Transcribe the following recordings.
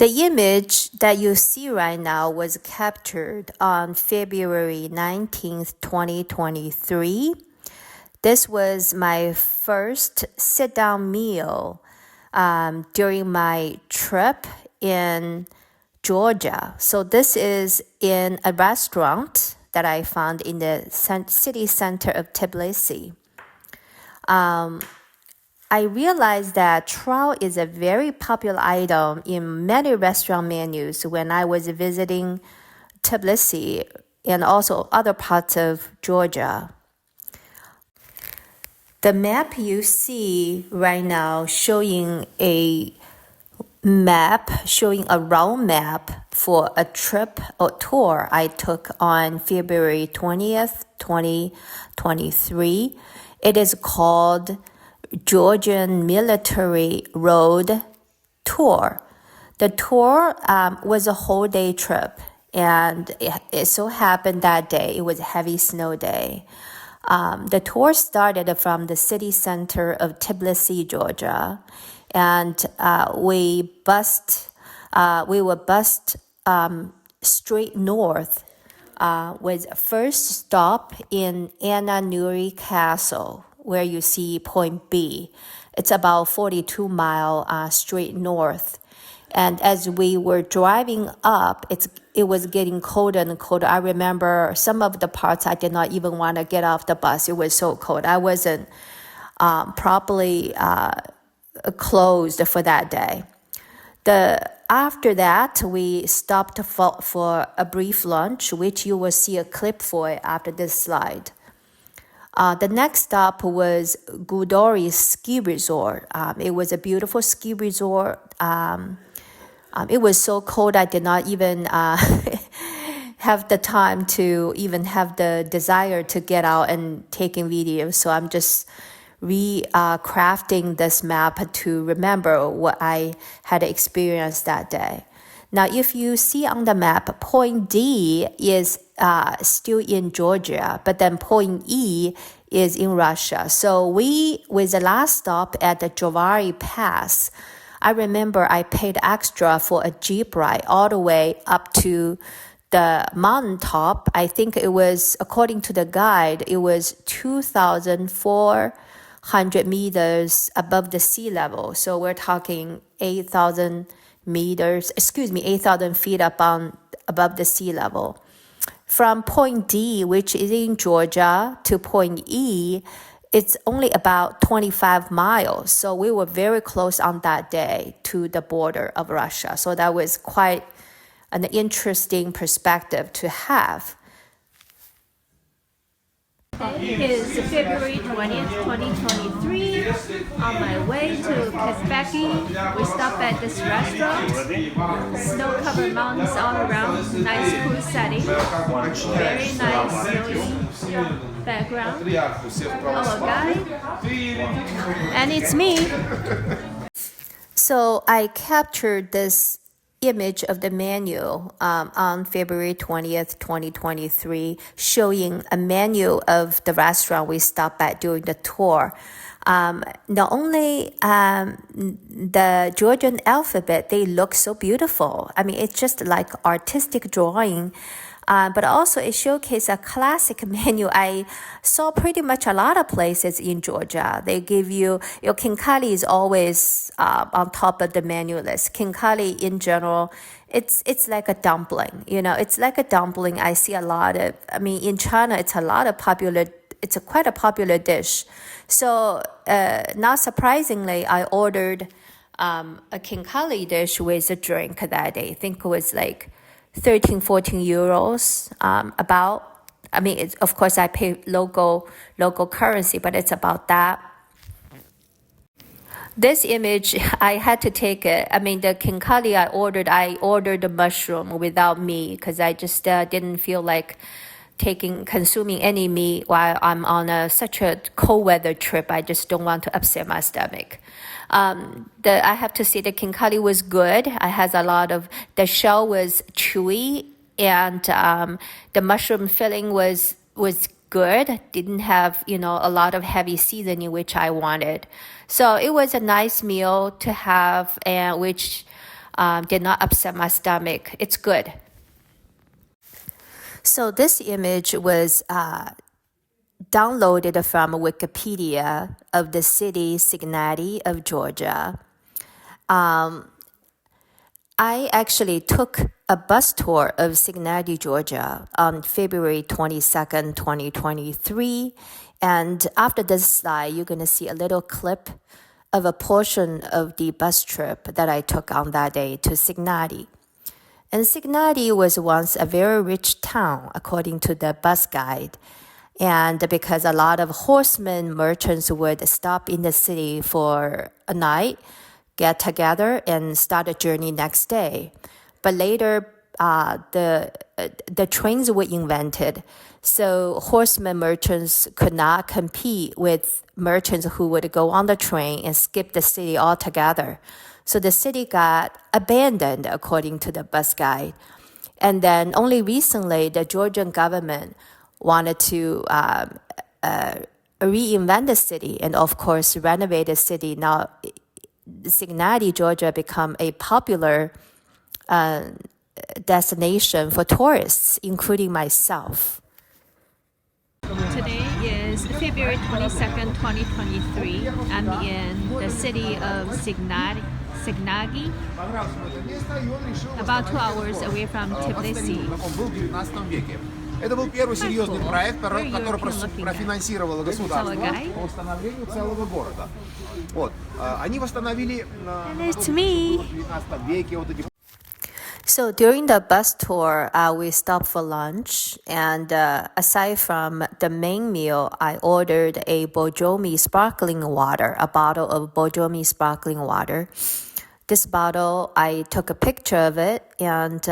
The image that you see right now was captured on February 19th, 2023. This was my first sit-down meal during my trip in Georgia. So this is in a restaurant that I found in the city center of Tbilisi. I realized that trout is a very popular item in many restaurant menus when I was visiting Tbilisi and also other parts of Georgia. The map you see right now showing a round map for a trip or tour I took on February 20th, 2023. It is called Georgian Military Road Tour. The tour was a whole day trip, and it so happened that day it was a heavy snow day. The tour started from the city center of Tbilisi, Georgia, and we were bused straight north with first stop in Anna Nuri Castle, where you see point B. It's about 42 mile straight north. And as we were driving up, it was getting colder and colder. I remember some of the parts I did not even want to get off the bus. It was so cold. I wasn't properly closed for that day. After that, we stopped for a brief lunch, which you will see a clip for after this slide. The next stop was Gudori Ski Resort. It was a beautiful ski resort. It was so cold I did not even have the time to even have the desire to get out and taking videos. So I'm just crafting this map to remember what I had experienced that day. Now, if you see on the map, point D is still in Georgia, but then point E is in Russia. So with the last stop at the Jvari Pass, I remember I paid extra for a Jeep ride all the way up to the mountaintop. I think it was, according to the guide, it was 2,400 meters above the sea level. So we're talking 8,000 feet above the sea level. From point D, which is in Georgia, to point E, it's only about 25 miles. So we were very close on that day to the border of Russia. So that was quite an interesting perspective to have. Today is February 20th, 2023. On my way to Tbilisi, we stopped at this restaurant. Snow-covered mountains all around, nice cool setting, very nice snowy background. Our guide, and it's me. So I captured this image of the menu on February 20th, 2023, showing a menu of the restaurant we stopped at during the tour. Not only the Georgian alphabet, they look so beautiful. I mean, it's just like artistic drawing. But also it showcased a classic menu I saw pretty much a lot of places in Georgia. They give you, your khinkali is always on top of the menu list. Khinkali in general, it's like a dumpling, it's like a dumpling. I see a lot of, in China, it's quite a popular dish. So not surprisingly, I ordered a khinkali dish with a drink that day. I think it was like 13, 14 euros, of course I pay local currency, but it's about that. This image, I had to take it. The khinkali I ordered the mushroom without meat because I just didn't feel like consuming any meat while I'm on such a cold weather trip. I just don't want to upset my stomach. I have to say the khinkali was good. The shell was chewy, and the mushroom filling was good. Didn't have, a lot of heavy seasoning, which I wanted. So it was a nice meal to have, and which did not upset my stomach. It's good. So this image was downloaded from Wikipedia of the city Cincinnati of Georgia. I actually took a bus tour of Cincinnati, Georgia on February 22nd, 2023. And after this slide, you're going to see a little clip of a portion of the bus trip that I took on that day to Cincinnati. And Cincinnati was once a very rich town, according to the bus guide. And because a lot of horsemen merchants would stop in the city for a night, get together and start a journey next day. But later, the trains were invented, so horsemen merchants could not compete with merchants who would go on the train and skip the city altogether. So the city got abandoned, according to the bus guide. And then only recently, the Georgian government wanted to reinvent the city and, of course, renovate the city. Now, Cincinnati, Georgia, become a popular destination for tourists, including myself. Today is February 22nd, 2023. I'm in the city of Cincinnati, about 2 hours away from Tbilisi. Это был первый серьезный проект, который профинансировало государство по восстановлению целого города. Вот. Они восстановили в 19 веке вот эти. So during the bus tour, we stopped for lunch, and aside from the main meal, I ordered a Bojomi sparkling water, a bottle of Bojomi sparkling water. This bottle, I took a picture of it, and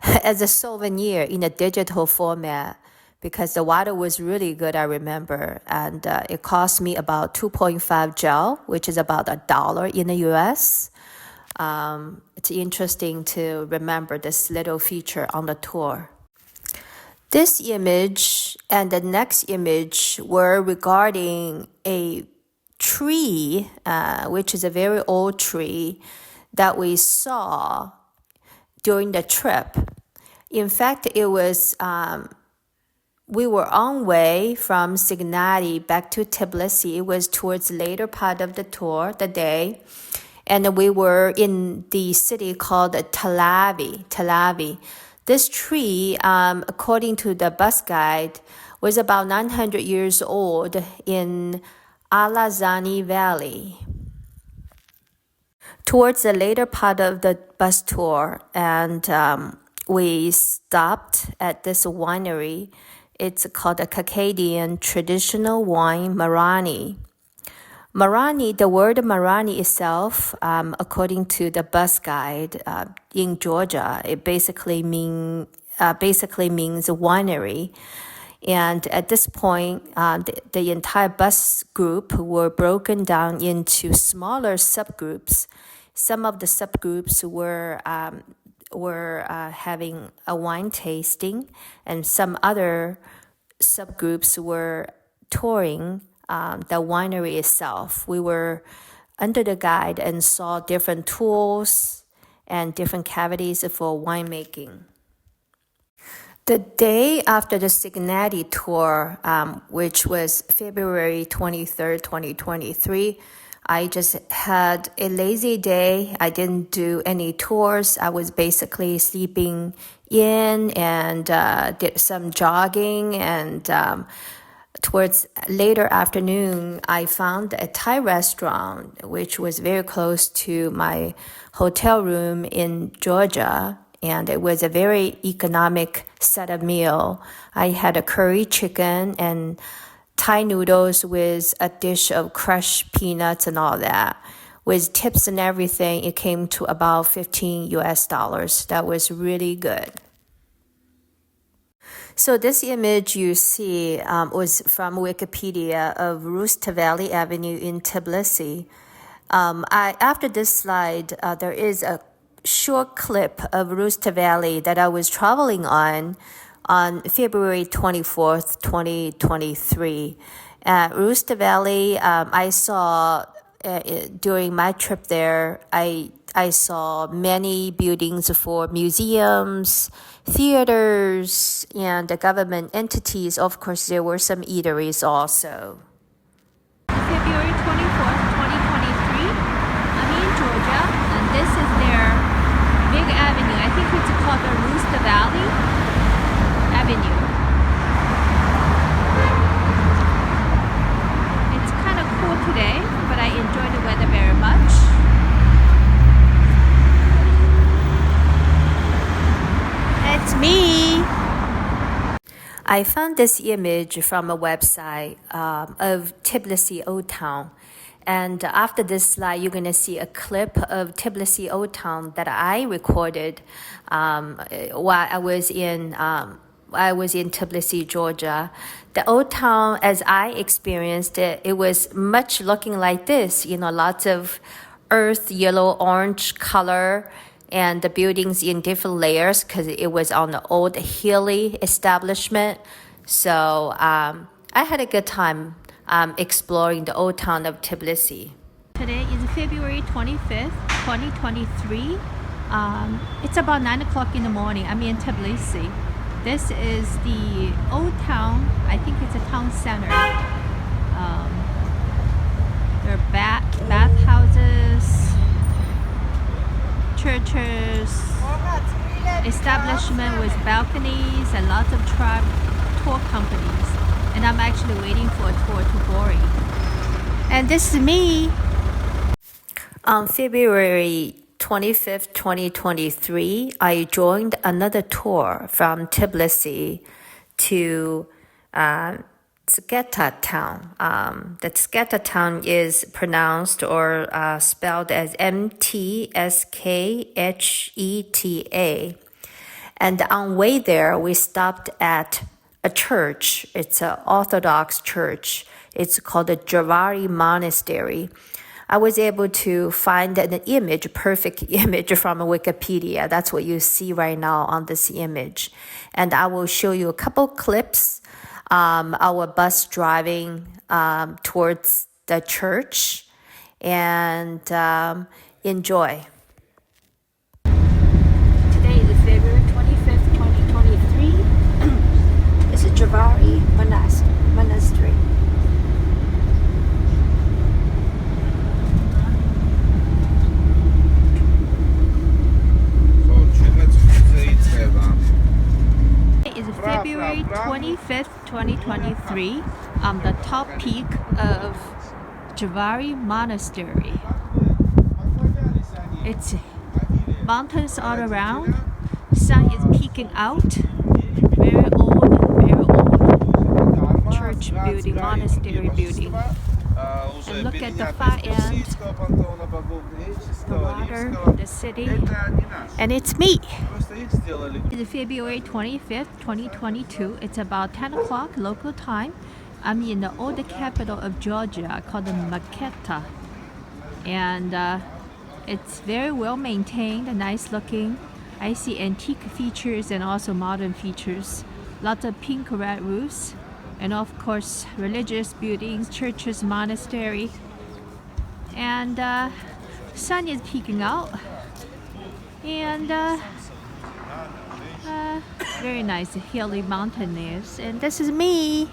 as a souvenir in a digital format, because the water was really good, I remember, and it cost me about 2.5 gel, which is about $1 in the US. It's interesting to remember this little feature on the tour. This image and the next image were regarding a tree, which is a very old tree that we saw during the trip. In fact, it was we were on way from Cincinnati back to Tbilisi. It was towards the later part of the tour, the day. And we were in the city called Tel Aviv. This tree, according to the bus guide, was about 900 years old in Alazani Valley. Towards the later part of the bus tour, and we stopped at this winery. It's called the Caucasian Traditional Wine Marani. Marani, the word Marani itself, according to the bus guide in Georgia, it basically means winery. And at this point, the entire bus group were broken down into smaller subgroups. Some of the subgroups were having a wine tasting, and some other subgroups were touring the winery itself. We were under the guide and saw different tools and different cavities for winemaking. The day after the Cincinnati tour, which was February 23rd, 2023, I just had a lazy day. I didn't do any tours. I was basically sleeping in and did some jogging, and towards later afternoon, I found a Thai restaurant, which was very close to my hotel room in Georgia, and it was a very economic set of meal. I had a curry chicken and Thai noodles with a dish of crushed peanuts and all that. With tips and everything, it came to about $15. That was really good. So this image you see was from Wikipedia of Rustaveli Avenue in Tbilisi. After this slide, there is a short clip of Rustaveli that I was traveling on February 24th, 2023. Rustaveli, I saw during my trip there, I I saw many buildings for museums, theaters, and the government entities. Of course, there were some eateries also. February 24th, 2023. I'm in Georgia, and this is their big avenue. I think it's called the Rooster Valley Avenue. It's kind of cool today, but I enjoy the weather very much. It's me. I found this image from a website of Tbilisi Old Town. And after this slide, you're going to see a clip of Tbilisi Old Town that I recorded while I was in Tbilisi, Georgia. The old town, as I experienced it, it was much looking like this, lots of earth, yellow, orange color, and the buildings in different layers because it was on the old hilly establishment. So I had a good time exploring the old town of Tbilisi. Today is February 25th, 2023. It's about 9 o'clock in the morning. I'm in Tbilisi. This is the old town. I think it's a town center. There are bathhouses, churches, establishment with balconies, and lots of tour companies. And I'm actually waiting for a tour to Gori. And this is me. On February 25th, 2023, I joined another tour from Tbilisi to Tsketa town. The Tsketa town is pronounced or spelled as Mtsheta. And on way there, we stopped at a church. It's an Orthodox church. It's called the Jvari Monastery. I was able to find an image, perfect image from Wikipedia. That's what you see right now on this image. And I will show you a couple clips. Our bus driving towards the church, and enjoy. Today is February 25th, 2023. It's a Jvari Monastery. It is February 25th, 2023. The top peak of Jvari Monastery. It's mountains all around. Sun is peeking out. Very old church building, monastery building. And look at the far end, the water, the city, and it's me. It's February 25th, 2022. It's about 10 o'clock local time. I'm in the old capital of Georgia called Maketa. And it's very well maintained, nice looking. I see antique features and also modern features. Lots of pink red roofs. And of course, religious buildings, churches, monastery. And sun is peeking out. And very nice, hilly mountainous. And this is me.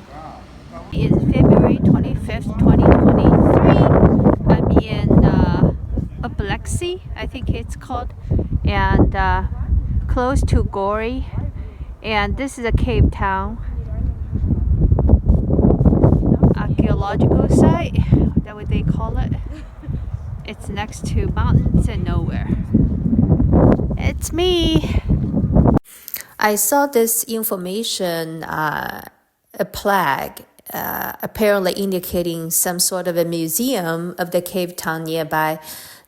It's February 25th, 2023. I'm in Tbilisi, I think it's called. And close to Gori. And this is a cave town. Archaeological site, that's what they call it. It's next to mountains and nowhere. It's me. I saw this information, a flag, apparently indicating some sort of a museum of the cave town nearby.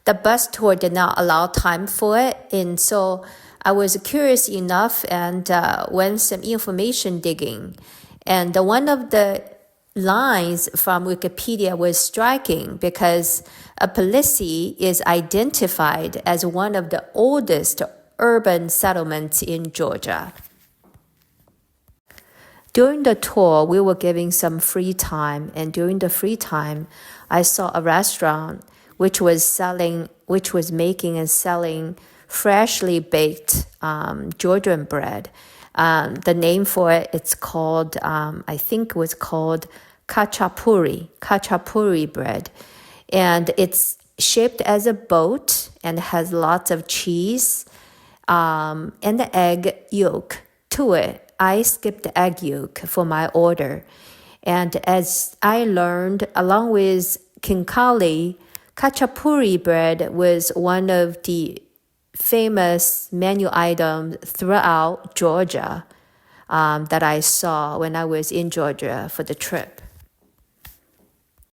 The bus tour did not allow time for it, and so I was curious enough and went some information digging. And one of the lines from Wikipedia was striking because Tbilisi is identified as one of the oldest urban settlements in Georgia. During the tour, we were given some free time, and during the free time, I saw a restaurant which was making and selling freshly baked Georgian bread. The name for it, it's called, I think it was called kachapuri bread. And it's shaped as a boat and has lots of cheese and the egg yolk to it. I skipped the egg yolk for my order. And as I learned, along with kinkali, kachapuri bread was one of the famous menu items throughout Georgia that I saw when I was in Georgia for the trip.